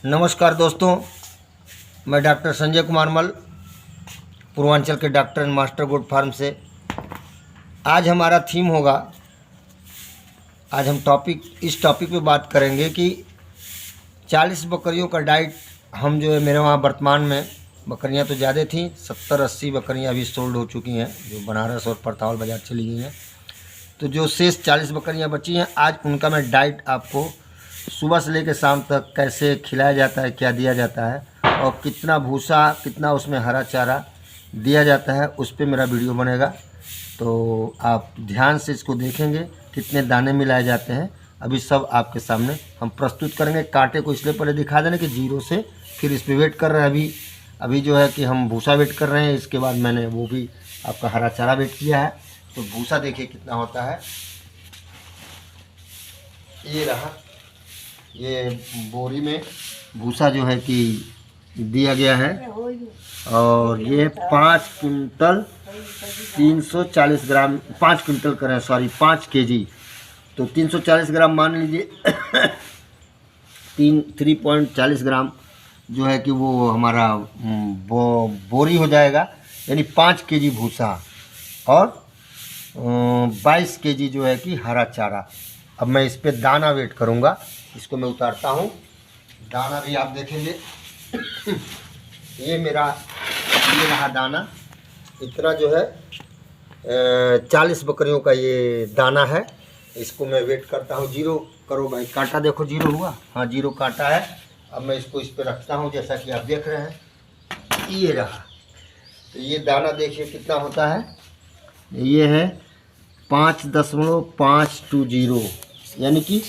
नमस्कार दोस्तों, मैं डॉक्टर संजय कुमार मल, पूर्वांचल के doctor and master goat farm से। आज हमारा थीम होगा, आज हम इस टॉपिक पे बात करेंगे कि 40 बकरियों का डाइट। हम जो है मेरे वहाँ वर्तमान में बकरियाँ तो ज़्यादा थी, 70-80 बकरियाँ अभी सोल्ड हो चुकी हैं, जो बनारस और परतावल बाज़ार चली गई हैं। तो जो शेष 40 बकरियाँ बची हैं, आज उनका मैं डाइट आपको सुबह से लेकर शाम तक कैसे खिलाया जाता है, क्या दिया जाता है और कितना भूसा, कितना उसमें हरा चारा दिया जाता है, उस पर मेरा वीडियो बनेगा। तो आप ध्यान से इसको देखेंगे, कितने दाने मिलाए जाते हैं, अभी सब आपके सामने हम प्रस्तुत करेंगे। कांटे को इसलिए पहले दिखा देना कि जीरो से फिर इस पर वेट कर रहे हैं। अभी जो है कि हम भूसा वेट कर रहे हैं, इसके बाद मैंने वो भी आपका हरा चारा वेट किया है। तो भूसा देखिए कितना होता है, ये रहा, ये बोरी में भूसा जो है कि दिया गया है और ये 5 क्विंटल 340 ग्राम, 5 क्विंटल करें, सॉरी 5 केजी, तो 340 ग्राम मान लीजिए। 3.40 ग्राम जो है कि वो हमारा बोरी हो जाएगा, यानी 5 केजी भूसा और 22 केजी जो है कि हरा चारा। अब मैं इस पे दाना वेट करूँगा, इसको मैं उतारता हूँ। दाना भी आप देखेंगे, ये रहा दाना, इतना जो है 40 बकरियों का ये दाना है। इसको मैं वेट करता हूँ। जीरो करो भाई, कांटा देखो जीरो हुआ, हाँ जीरो कांटा है। अब मैं इसको इस पर रखता हूँ, जैसा कि आप देख रहे हैं, ये रहा। तो ये दाना देखिए कितना होता है, ये है 5.520, यानी कि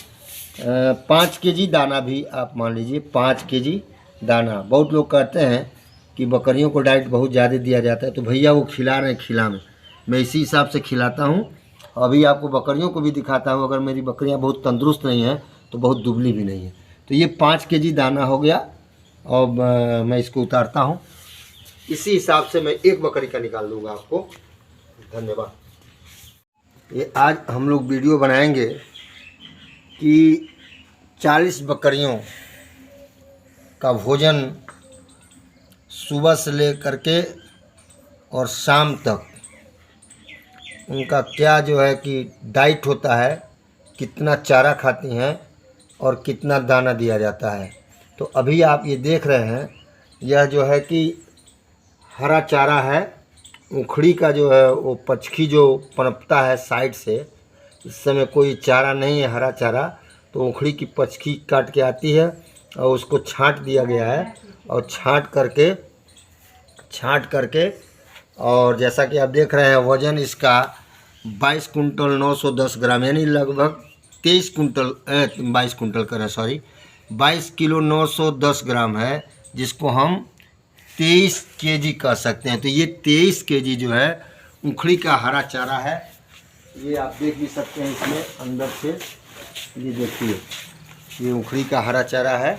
5 केजी दाना भी आप मान लीजिए, 5 केजी दाना। बहुत लोग कहते हैं कि बकरियों को डाइट बहुत ज़्यादा दिया जाता है, तो भैया वो खिला रहे हैं, खिला मैं इसी हिसाब से खिलाता हूँ। अभी आपको बकरियों को भी दिखाता हूँ, अगर मेरी बकरियाँ बहुत तंदुरुस्त नहीं हैं तो बहुत दुबली भी नहीं है। तो ये 5 केजी दाना हो गया और मैं इसको उतारता हूँ। इसी हिसाब से मैं एक बकरी का निकाल दूँगा आपको। धन्यवाद। ये आज हम लोग वीडियो बनाएंगे कि 40 बकरियों का भोजन सुबह से ले करके और शाम तक उनका क्या जो है कि डाइट होता है, कितना चारा खाती हैं और कितना दाना दिया जाता है। तो अभी आप ये देख रहे हैं, यह जो है कि हरा चारा है। उखड़ी का जो है वो पचखी जो पनपता है साइड से, इस समय कोई चारा नहीं है हरा चारा, तो उखड़ी की पचखी काट के आती है और उसको छांट दिया गया है। और छांट करके और जैसा कि आप देख रहे हैं, वज़न इसका 22 कुंटल 910 ग्राम, यानी लगभग 22 कुंटल करें, सॉरी 22 किलो 910 ग्राम है, जिसको हम 23 केजी कह सकते हैं। तो ये 23 केजी जो है उखड़ी का हरा चारा है। ये आप देख भी सकते हैं इसमें अंदर से, ये देखिए, ये उखड़ी का हरा चारा है।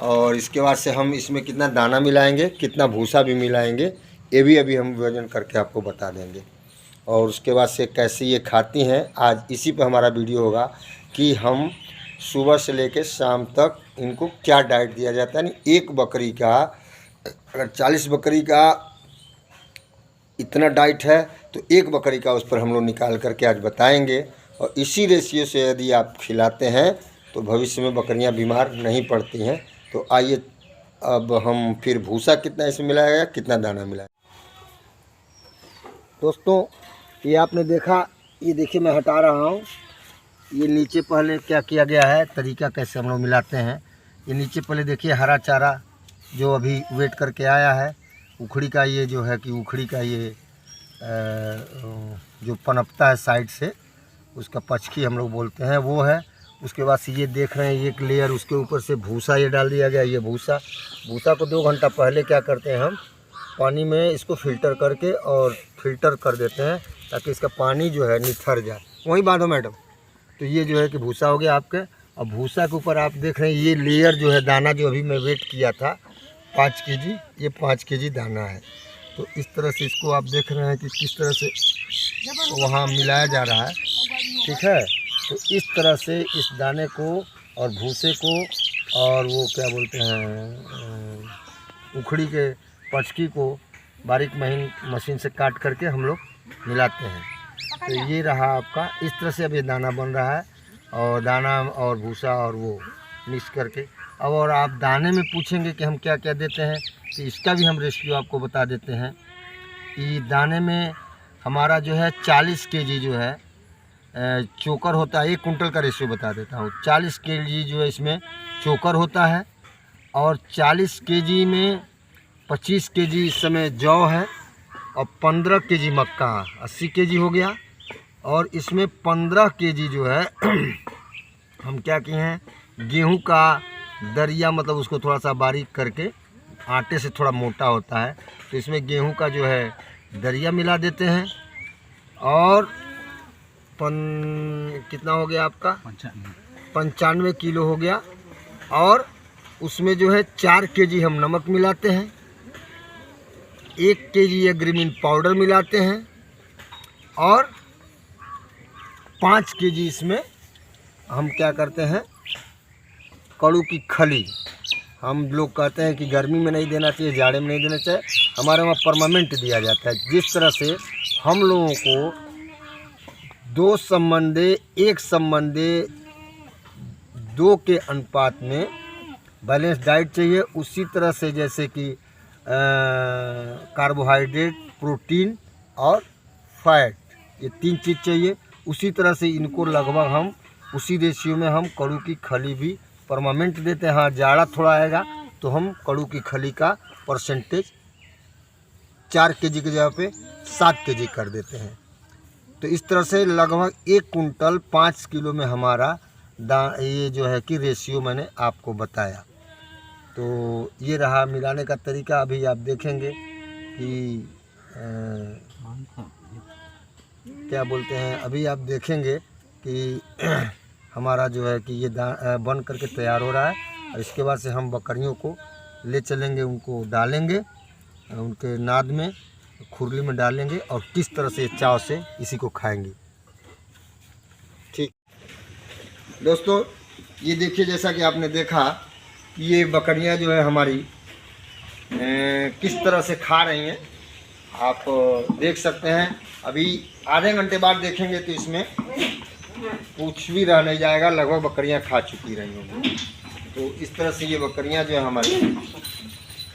और इसके बाद से हम इसमें कितना दाना मिलाएंगे, कितना भूसा भी मिलाएंगे, ये भी अभी हम वजन करके आपको बता देंगे। और उसके बाद से कैसे ये खाती हैं, आज इसी पे हमारा वीडियो होगा कि हम सुबह से लेकर शाम तक इनको क्या डाइट दिया जाता है। यानी एक बकरी का, अगर 40 बकरी का इतना डाइट है तो एक बकरी का उस पर हम लोग निकाल करके आज बताएंगे। और इसी रेशियो से यदि आप खिलाते हैं तो भविष्य में बकरियां बीमार नहीं पड़ती हैं। तो आइए अब हम फिर भूसा कितना इसमें मिलाया गया, कितना दाना मिलाया। दोस्तों ये आपने देखा, ये देखिए मैं हटा रहा हूँ। ये नीचे पहले क्या किया गया है, तरीका कैसे हम लोग मिलाते हैं। ये नीचे पहले देखिए हरा चारा जो अभी वेट करके आया है, उखड़ी का, ये जो है कि उखड़ी का ये जो पनपता है साइड से, उसका पचखी हम लोग बोलते हैं, वो है। उसके बाद से ये देख रहे हैं एक लेयर, उसके ऊपर से भूसा ये डाल दिया गया। ये भूसा को 2 घंटा पहले क्या करते हैं, हम पानी में इसको फ़िल्टर करके और फिल्टर कर देते हैं, ताकि इसका पानी जो है निथर जाए। वहीं बांधो मैडम। तो ये जो है कि भूसा हो गया आपके। और भूसा के ऊपर आप देख रहे हैं ये लेयर जो है दाना, जो अभी मैं वेट किया था 5 केजी, ये 5 केजी दाना है। तो इस तरह से इसको आप देख रहे हैं कि किस तरह से वहाँ मिलाया जा रहा है। ठीक है, तो इस तरह से इस दाने को और भूसे को और वो क्या बोलते हैं उखड़ी के पचकी को बारीक महीन मशीन से काट करके हम लोग मिलाते हैं। तो ये रहा आपका, इस तरह से अब ये दाना बन रहा है और दाना और भूसा और वो मिक्स करके। अब और आप दाने में पूछेंगे कि हम क्या क्या देते हैं, तो इसका भी हम रेशियो आपको बता देते हैं कि दाने में हमारा जो है 40 केजी जो है चोकर होता है। 1 कुंटल का रेशियो बता देता हूँ। 40 केजी जो है इसमें चोकर होता है और 40 केजी में 25 केजी इस समय जौ है और 15 केजी मक्का, 80 केजी हो गया। और इसमें 15 केजी जो है हम क्या किए हैं, गेहूं का दरिया, मतलब उसको थोड़ा सा बारीक करके, आटे से थोड़ा मोटा होता है, तो इसमें गेहूं का जो है दरिया मिला देते हैं। और कितना हो गया आपका 95 किलो हो गया। और उसमें जो है 4 केजी हम नमक मिलाते हैं, 1 केजी एग्रीमिन पाउडर मिलाते हैं और 5 केजी इसमें हम क्या करते हैं, कड़ू की खली। हम लोग कहते हैं कि गर्मी में नहीं देना चाहिए, जाड़े में नहीं देना चाहिए, हमारे वहाँ परमानेंट दिया जाता है। जिस तरह से हम लोगों को 2 संबंधे 1 संबंधे 2 के अनुपात में बैलेंस डाइट चाहिए, उसी तरह से जैसे कि कार्बोहाइड्रेट, प्रोटीन और फैट, ये 3 चीज़ चाहिए। उसी तरह से इनको लगभग हम उसी रेशियो में हम कड़ू की खली भी परमानेंट देते हैं। हाँ, जाड़ा थोड़ा आएगा तो हम कड़ू की खली का परसेंटेज 4 केजी की जगह पे 7 केजी कर देते हैं। तो इस तरह से लगभग 1 कुंटल 5 किलो में हमारा ये जो है कि रेशियो मैंने आपको बताया। तो ये रहा मिलाने का तरीका। अभी आप देखेंगे कि क्या बोलते हैं, अभी आप देखेंगे कि हमारा जो है कि ये बन करके तैयार हो रहा है। और इसके बाद से हम बकरियों को ले चलेंगे, उनको डालेंगे उनके नाद में, खुरली में डालेंगे और किस तरह से चाव से इसी को खाएंगे। ठीक दोस्तों, ये देखिए, जैसा कि आपने देखा ये बकरियां जो है हमारी किस तरह से खा रही हैं, आप देख सकते हैं। अभी आधे घंटे बाद देखेंगे तो इसमें कुछ भी रह नहीं जाएगा, लगभग बकरियां खा चुकी रही होंगी। तो इस तरह से ये बकरियां जो है हमारी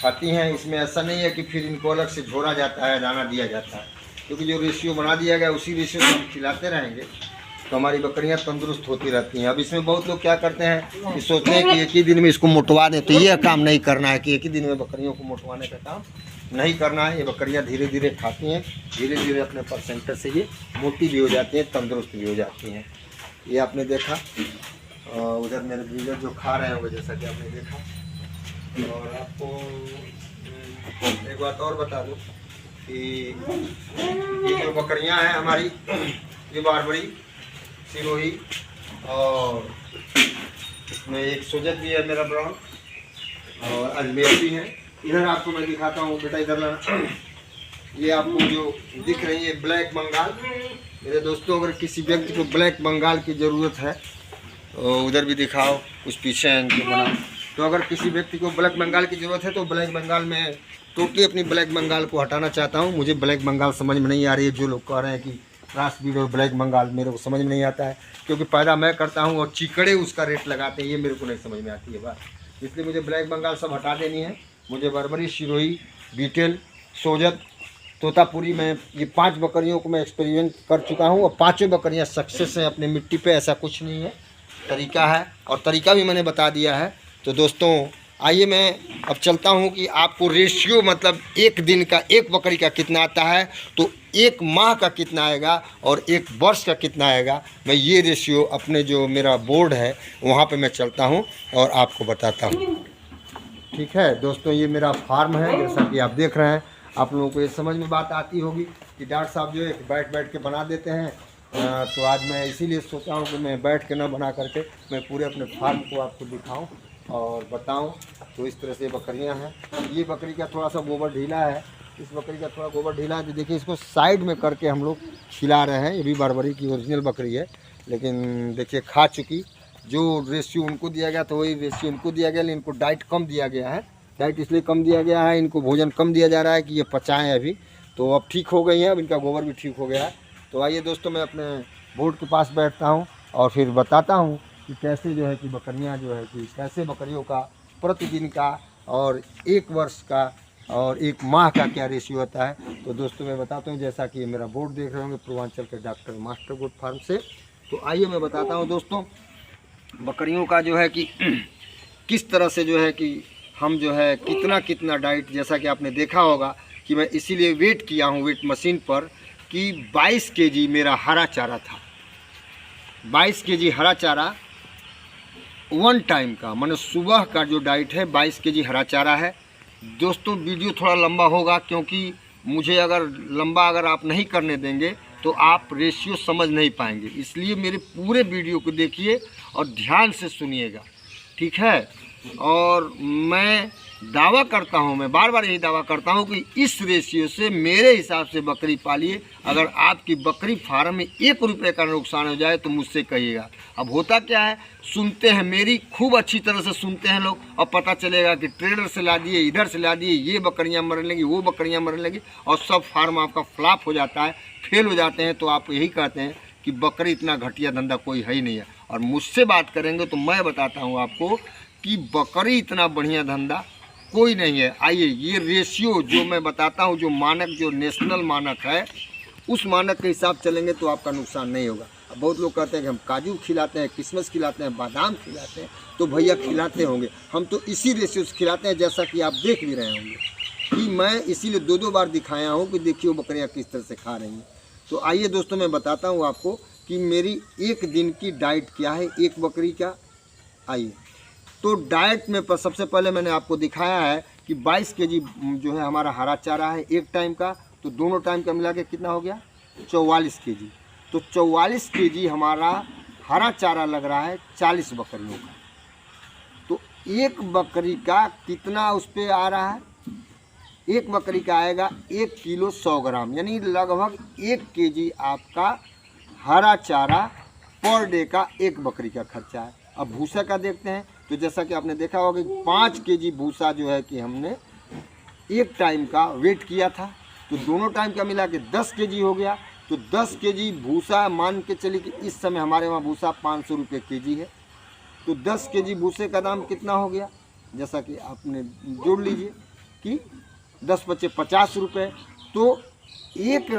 खाती हैं। इसमें ऐसा नहीं है कि फिर इनको अलग से झोरा जाता है, दाना दिया जाता है, क्योंकि जो रेशियो बना दिया गया उसी रेशियो से हम खिलाते रहेंगे तो हमारी बकरियां तंदुरुस्त होती रहती हैं। अब इसमें बहुत लोग क्या करते हैं कि सोचते हैं कि एक ही दिन में इसको मोटवा दें, तो ये काम नहीं करना है कि एक ही दिन में बकरियों को मोटवाने का काम नहीं करना है। ये बकरियां धीरे धीरे खाती हैं, धीरे धीरे अपने परसेंटेज से ये मोटी भी हो जाती हैं, तंदुरुस्त भी हो जाती हैं। ये आपने देखा, उधर मेरे ब्रीडर जो खा रहे होंगे जैसा कि आपने देखा। और आपको एक बात और बता दूं कि ये जो बकरियां हैं हमारी, ये बारबरी, सिरोही और इसमें एक सोजत भी है मेरा ब्राउन और अजमेर भी है। इधर आपको मैं दिखाता हूँ, बेटा इधर लाना। ये आपको जो दिख रही है ब्लैक बंगाल। मेरे दोस्तों, अगर किसी व्यक्ति को ब्लैक बंगाल की ज़रूरत है तो उधर भी दिखाओ, उस पीछे है इनको बना। तो अगर किसी व्यक्ति को ब्लैक बंगाल की ज़रूरत है तो ब्लैक बंगाल में टोटली अपनी ब्लैक बंगाल को हटाना चाहता हूँ। मुझे ब्लैक बंगाल समझ में नहीं आ रही है। जो लोग कह रहे हैं कि क्रॉस ब्रीड और ब्लैक बंगाल, मेरे को समझ में नहीं आता है, क्योंकि पैदा मैं करता हूँ और चिकड़े उसका रेट लगाते हैं, ये मेरे को नहीं समझ में आती है बात। इसलिए मुझे ब्लैक बंगाल सब हटा देनी है। मुझे बरबरी, सिरोही, बीटल, सोजत, तोतापुरी में ये 5 बकरियों को मैं एक्सपेरिमेंट कर चुका हूँ और 5 बकरियाँ सक्सेस हैं अपने मिट्टी पे। ऐसा कुछ नहीं है, तरीका है और तरीका भी मैंने बता दिया है। तो दोस्तों आइए मैं अब चलता हूँ कि आपको रेशियो, मतलब एक दिन का एक बकरी का कितना आता है, तो 1 माह का कितना आएगा और 1 वर्ष का कितना आएगा, मैं ये रेशियो अपने जो मेरा बोर्ड है वहाँ पे मैं चलता हूँ और आपको बताता हूँ। ठीक है दोस्तों, ये मेरा फार्म है, जैसा कि आप देख रहे हैं। आप लोगों को ये समझ में बात आती होगी कि डॉक्टर साहब जो है बैठ बैठ के बना देते हैं। तो आज मैं इसीलिए सोचा हूँ कि मैं बैठ के ना बना करके मैं पूरे अपने फार्म को आपको दिखाऊं और बताऊं। तो इस तरह से बकरियां हैं। ये बकरी का थोड़ा सा गोबर ढीला है इस बकरी का थोड़ा गोबर ढीला है, तो देखिए इसको साइड में करके हम लोग खिला रहे हैं। ये भी बरबरी की ओरिजिनल बकरी है, लेकिन देखिए खा चुकी। जो रेशियो उनको दिया गया तो वही रेशियो इनको दिया गया, लेकिन इनको डाइट कम दिया गया है। डाइट इसलिए कम दिया गया है, इनको भोजन कम दिया जा रहा है कि ये पचाएँ अभी। तो अब ठीक हो गई हैं, अब इनका गोबर भी ठीक हो गया है। तो आइए दोस्तों, मैं अपने बोर्ड के पास बैठता हूँ और फिर बताता हूँ कि कैसे जो है कि बकरियाँ जो है कि कैसे बकरियों का प्रतिदिन का और 1 वर्ष का और 1 माह का क्या रेशियो होता है। तो दोस्तों मैं बताता हूँ, जैसा कि मेरा बोर्ड देख रहे होंगे पूर्वांचल के डॉक्टर मास्टर गोट फार्म से। तो आइए मैं बताता हूँ दोस्तों, बकरियों का जो है कि किस तरह से जो है कि हम जो है कितना डाइट, जैसा कि आपने देखा होगा कि मैं इसीलिए वेट किया हूँ वेट मशीन पर कि 22 केजी मेरा हरा चारा था। 22 केजी हरा चारा 1 टाइम का, माने सुबह का जो डाइट है 22 केजी हरा चारा है। दोस्तों वीडियो थोड़ा लंबा होगा, क्योंकि मुझे अगर आप नहीं करने देंगे तो आप रेशियो समझ नहीं पाएंगे, इसलिए मेरे पूरे वीडियो को देखिए और ध्यान से सुनिएगा, ठीक है। और मैं दावा करता हूं, मैं बार बार यही दावा करता हूं कि इस रेशियो से मेरे हिसाब से बकरी पालिए। अगर आपकी बकरी फार्म में 1 रुपये का नुकसान हो जाए तो मुझसे कहिएगा। अब होता क्या है, सुनते हैं मेरी खूब अच्छी तरह से सुनते हैं लोग, और पता चलेगा कि ट्रेडर से ला दिए, इधर से ला दिए, ये बकरियां मरने लगी, वो बकरियां मरने लगी, और सब फार्म आपका फ्लॉप हो जाता है, फेल हो जाते हैं। तो आप यही कहते हैं कि बकरी इतना घटिया धंधा कोई है ही नहीं है। और मुझसे बात करेंगे तो मैं बताता हूँ आपको कि बकरी इतना बढ़िया धंधा कोई नहीं है। आइए ये रेशियो जो मैं बताता हूँ, जो मानक, जो नेशनल मानक है, उस मानक के हिसाब चलेंगे तो आपका नुकसान नहीं होगा। अब बहुत लोग कहते हैं कि हम काजू खिलाते हैं, किशमिश खिलाते हैं, बादाम खिलाते हैं, तो भैया खिलाते होंगे, हम तो इसी रेशियो से खिलाते हैं, जैसा कि आप देख भी रहे होंगे कि मैं इसीलिए 2-2 बार दिखाया हूँ कि देखिए वो बकरियाँ किस तरह से खा रही हैं। तो आइए दोस्तों मैं बताता हूँ आपको कि मेरी 1 दिन की डाइट क्या है एक बकरी का। आइए तो डाइट में सबसे पहले मैंने आपको दिखाया है कि 22 केजी जो है हमारा हरा चारा है 1 टाइम का, तो दोनों टाइम का मिला के कितना हो गया 44 केजी। तो 44 केजी हमारा हरा चारा लग रहा है 40 बकरियों का। तो 1 बकरी का कितना उस पर आ रहा है, 1 बकरी का आएगा 1 किलो 100 ग्राम, यानी लगभग 1 केजी आपका हरा चारा पर डे का 1 बकरी का खर्चा है। अब भूसा का देखते हैं, तो जैसा कि आपने देखा होगा कि 5 केजी भूसा जो है कि हमने 1 टाइम का वेट किया था, तो दोनों टाइम का मिला के 10 केजी हो गया। तो 10 केजी भूसा मान के चलिए कि इस समय हमारे वहाँ भूसा 500 रुपये केजी है। तो 10 केजी भूसे का दाम कितना हो गया, जैसा कि आपने जोड़ लीजिए कि 10 बचे 50 रुपये। तो 1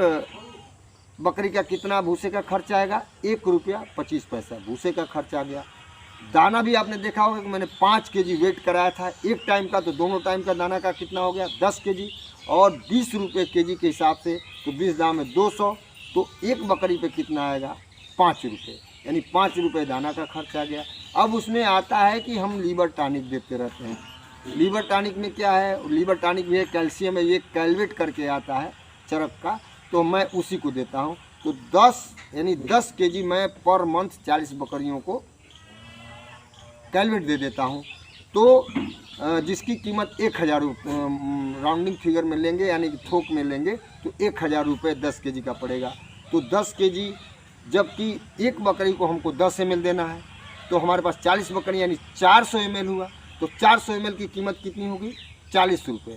बकरी का कितना भूसे का खर्च आएगा, 1 रुपया 25 पैसा भूसे का खर्च आ गया। दाना भी आपने देखा होगा कि मैंने 5 केजी वेट कराया था 1 टाइम का, तो दोनों टाइम का दाना का कितना हो गया 10 केजी, और 20 रुपये केजी के हिसाब से, तो 20 दाम में 200, तो 1 बकरी पे कितना आएगा 5 रुपये, यानी 5 रुपये दाना का खर्च आ गया। अब उसमें आता है कि हम लीवर टॉनिक देते रहते हैं। लीवर टॉनिक में क्या है, लीवर टॉनिक भी है, कैल्शियम है, ये कैलवेट करके आता है चरक का, तो मैं उसी को देता हूँ। तो 10 केजी मैं पर मंथ 40 बकरियों को कैलवेट दे देता हूँ। तो जिसकी कीमत 1000 राउंडिंग फिगर में लेंगे, यानी कि थोक में लेंगे, तो 1000 रुपये 10 केजी का पड़ेगा। तो 10 केजी, जबकि 1 बकरी को हमको 10 ml देना है, तो हमारे पास 40 बकरी यानी 400 ml हुआ। तो 400 ml की कीमत कितनी होगी 40 रुपये।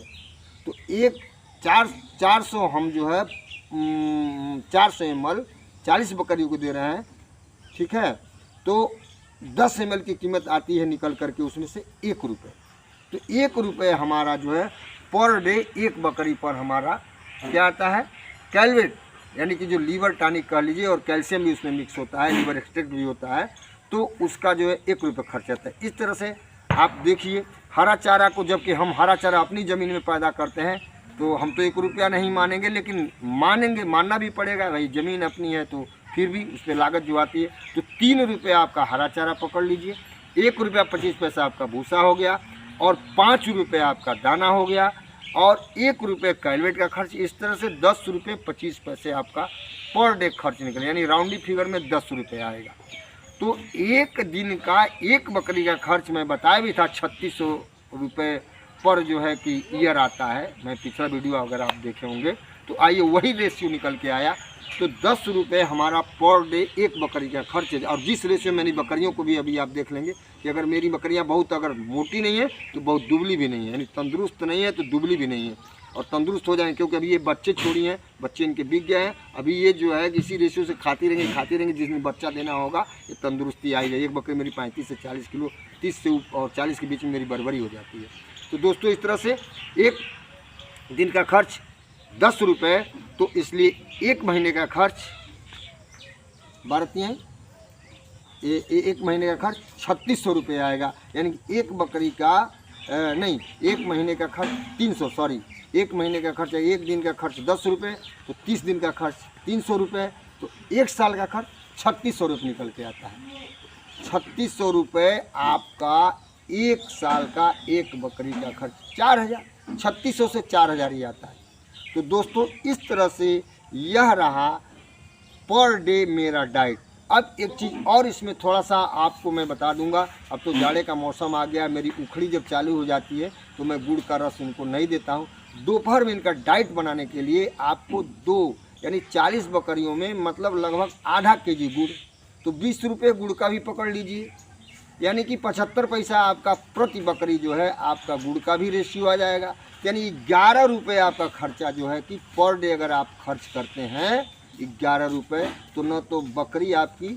तो 400 हम जो है 400 ml 40 बकरियों को दे रहे हैं, ठीक है। तो 10 ml की कीमत आती है निकल करके उसमें से 1 रुपये। तो 1 रुपये हमारा जो है पर डे 1 बकरी पर हमारा क्या आता है कैलवेट, यानी कि जो लीवर टॉनिक कह लीजिए, और कैल्शियम भी उसमें मिक्स होता है, लीवर एक्सट्रैक्ट भी होता है, तो उसका जो है 1 रुपये खर्च आता है। इस तरह से आप देखिए हरा चारा को, जबकि हम हरा चारा अपनी ज़मीन में पैदा करते हैं, तो हम तो 1 रुपया नहीं मानेंगे, लेकिन मानना भी पड़ेगा भाई, ज़मीन अपनी है तो फिर भी उस पर लागत जो आती है। तो 3 रुपये आपका हरा चारा पकड़ लीजिए, 1 रुपया 25 पैसा आपका भूसा हो गया, और 5 रुपये आपका दाना हो गया, और 1 रुपये कैलवेट का खर्च। इस तरह से 10 रुपये 25 पैसे आपका पर डे खर्च निकले, यानी राउंडी फिगर में 10 रुपये आएगा। तो 1 दिन का 1 बकरी का खर्च मैं बताया भी था 3600 रुपये पर जो है कि ईयर आता है, मैं पिछला वीडियो अगर आप देखे होंगे तो आइए वही रेशियो निकल के आया। तो 10 रुपये हमारा पर डे एक बकरी का खर्च है। और जिस रेशियो मेरी बकरियों को भी अभी आप देख लेंगे कि अगर मेरी बकरियां बहुत अगर मोटी नहीं है तो बहुत दुबली भी नहीं है, यानी तंदुरुस्त नहीं है तो दुबली भी नहीं है, और तंदुरुस्त हो जाएंगे क्योंकि अभी ये बच्चे छोड़ी हैं, बच्चे इनके बिक गए हैं। अभी ये जो है इसी रेशियो से खाती रहेंगे, जिस दिन बच्चा देना होगा ये तंदुरुस्ती आई है। एक बकरी मेरी 35 से 40 किलो, 30 से और 40 के बीच में मेरी बरबरी हो जाती है। तो दोस्तों इस तरह से एक दिन का खर्च 10 रुपये, तो इसलिए एक महीने का खर्च भारतीय एक महीने का खर्च 3600 रुपये आएगा। यानी कि एक बकरी का नहीं, एक महीने का खर्च 300, सॉरी, एक महीने का खर्च है, एक दिन का खर्च 10 रुपये, तो 30 दिन का खर्च 300 रुपये, तो एक साल का खर्च 3600 रुपये निकल के आता है। 3600 रुपये आपका एक साल का एक बकरी का खर्च 4000, 3600 से 4000 ही आता है। तो दोस्तों इस तरह से यह रहा पर डे मेरा डाइट। अब एक चीज़ और इसमें थोड़ा सा आपको मैं बता दूंगा। अब तो जाड़े का मौसम आ गया, मेरी उखड़ी जब चालू हो जाती है तो मैं गुड़ का रस उनको नहीं देता हूँ। दोपहर में इनका डाइट बनाने के लिए आपको 2 यानी 40 बकरियों में मतलब लगभग आधा केजी गुड़, तो 20 रुपये गुड़ का भी पकड़ लीजिए, यानी कि 75 पैसा आपका प्रति बकरी जो है आपका गुड़ का भी रेशियो आ जाएगा। यानी 11 रुपये आपका खर्चा जो है कि पर डे अगर आप खर्च करते हैं 11 रुपये, तो न तो बकरी आपकी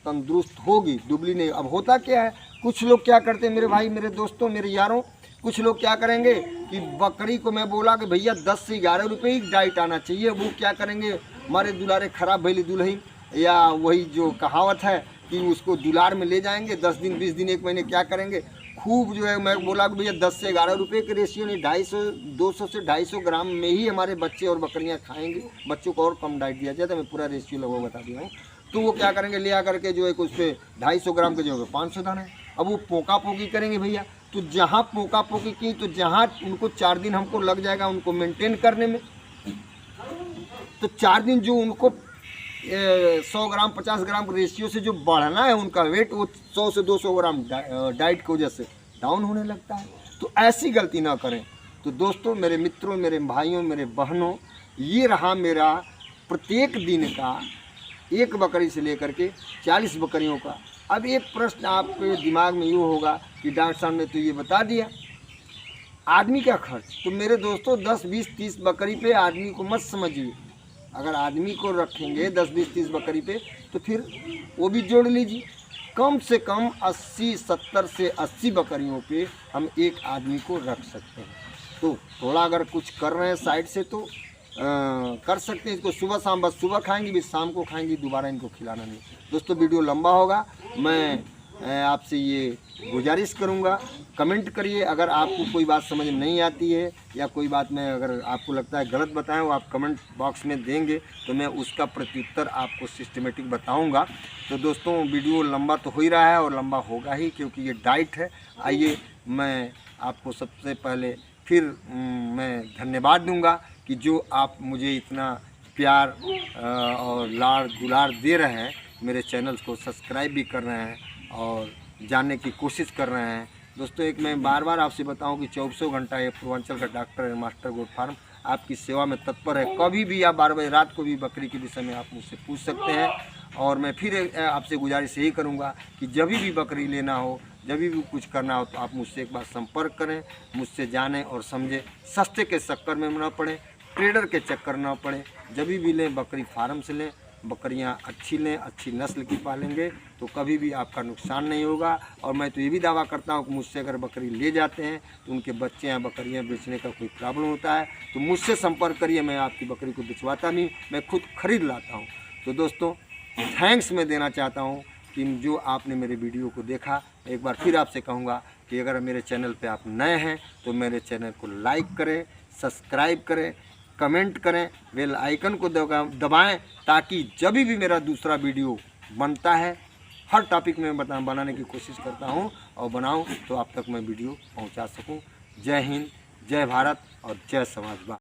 तंदुरुस्त होगी, दुबली नहीं। अब होता क्या है, कुछ लोग क्या करते हैं मेरे भाई, मेरे दोस्तों, मेरे यारों, कुछ लोग क्या करेंगे कि बकरी को मैं बोला कि भैया 10 से 11 रुपये ही डाइट आना चाहिए, वो क्या करेंगे, हमारे दुलारे खराब भैली दुल्हन, या वही जो कहावत है कि उसको दुलार में ले जाएंगे 10 दिन 20 दिन 1 महीने, क्या करेंगे खूब जो है। मैं बोला कि भैया 10 से 11 रुपये के रेशियो नहीं, 250 से 250 ग्राम में ही हमारे बच्चे और बकरियां खाएंगे, बच्चों को और कम डाइट दिया जाए, तो मैं पूरा रेशियो लगभग बता दिया हूँ। तो वो क्या करेंगे, ले आकर के जो है उस पर 250 ग्राम के जो है 500 दाना है। अब वो पोका पोकी करेंगे भैया, तो जहाँ पोका पोकी की तो जहाँ उनको 4 दिन हमको लग जाएगा उनको मेंटेन करने में, तो 4 दिन जो उनको 100 ग्राम 50 ग्राम के रेशियो से जो बढ़ना है उनका वेट, वो 100 से 200 ग्राम डाइट की वजह से डाउन होने लगता है। तो ऐसी गलती ना करें। तो दोस्तों, मेरे मित्रों, मेरे भाइयों, मेरे बहनों, ये रहा मेरा प्रत्येक दिन का एक बकरी से लेकर के 40 बकरियों का। अब एक प्रश्न आपके दिमाग में यूँ होगा कि डॉक्टर साहब ने तो ये बता दिया आदमी का खर्च। तो मेरे दोस्तों 10 20 30 बकरी पे आदमी को मत समझिए। अगर आदमी को रखेंगे 10 20 30 बकरी पे तो फिर वो भी जोड़ लीजिए। कम से कम 80 70 से 80 बकरियों पे हम एक आदमी को रख सकते हैं। तो थोड़ा अगर कुछ कर रहे हैं साइड से तो कर सकते हैं। इसको सुबह शाम, बस सुबह खाएंगे भी शाम को खाएंगे, दोबारा इनको खिलाना नहीं। दोस्तों वीडियो लंबा होगा, मैं आपसे ये गुजारिश करूंगा, कमेंट करिए। अगर आपको कोई बात समझ में नहीं आती है या कोई बात मैं अगर आपको लगता है गलत बताएं, वो आप कमेंट बॉक्स में देंगे तो मैं उसका प्रत्युत्तर आपको सिस्टमेटिक बताऊंगा। तो दोस्तों वीडियो लंबा तो हो ही रहा है और लंबा होगा ही, क्योंकि ये डाइट है। आइए मैं आपको सबसे पहले फिर मैं धन्यवाद दूंगा कि जो आप मुझे इतना प्यार और लाड़ दुलार दे रहे हैं, मेरे चैनल को सब्सक्राइब भी कर रहे हैं और जानने की कोशिश कर रहे हैं। दोस्तों एक मैं बार बार आपसे बताऊं कि 24 घंटा ये पूर्वांचल का डॉक्टर मास्टर गोट फार्म आपकी सेवा में तत्पर है। कभी भी आप 12 बजे रात को भी बकरी के विषय में आप मुझसे पूछ सकते हैं। और मैं फिर आपसे गुजारिश यही करूंगा कि जब भी बकरी लेना हो, जब भी कुछ करना हो, तो आप मुझसे एक बार संपर्क करें, मुझसे जानें और समझें। सस्ते के चक्कर में ना पड़े, ट्रेडर के चक्कर ना पड़े। जब भी लें बकरी फार्म से लें, बकरियां अच्छी लें, अच्छी नस्ल की पालेंगे तो कभी भी आपका नुकसान नहीं होगा। और मैं तो ये भी दावा करता हूँ कि मुझसे अगर बकरी ले जाते हैं तो उनके बच्चे या बकरियां बेचने का कोई प्रॉब्लम होता है तो मुझसे संपर्क करिए। मैं आपकी बकरी को बेचवाता नहीं, मैं खुद खरीद लाता हूँ। तो दोस्तों थैंक्स मैं देना चाहता हूँ कि जो आपने मेरे वीडियो को देखा। एक बार फिर आपसे कहूँगा कि अगर मेरे चैनल पर आप नए हैं तो मेरे चैनल को लाइक करें, सब्सक्राइब करें, कमेंट करें, बेल आइकन को दबाएं, ताकि जब भी मेरा दूसरा वीडियो बनता है हर टॉपिक में बनाने की कोशिश करता हूं और बनाऊं तो आप तक मैं वीडियो पहुंचा सकूं। जय हिंद, जय भारत और जय समाजवाद।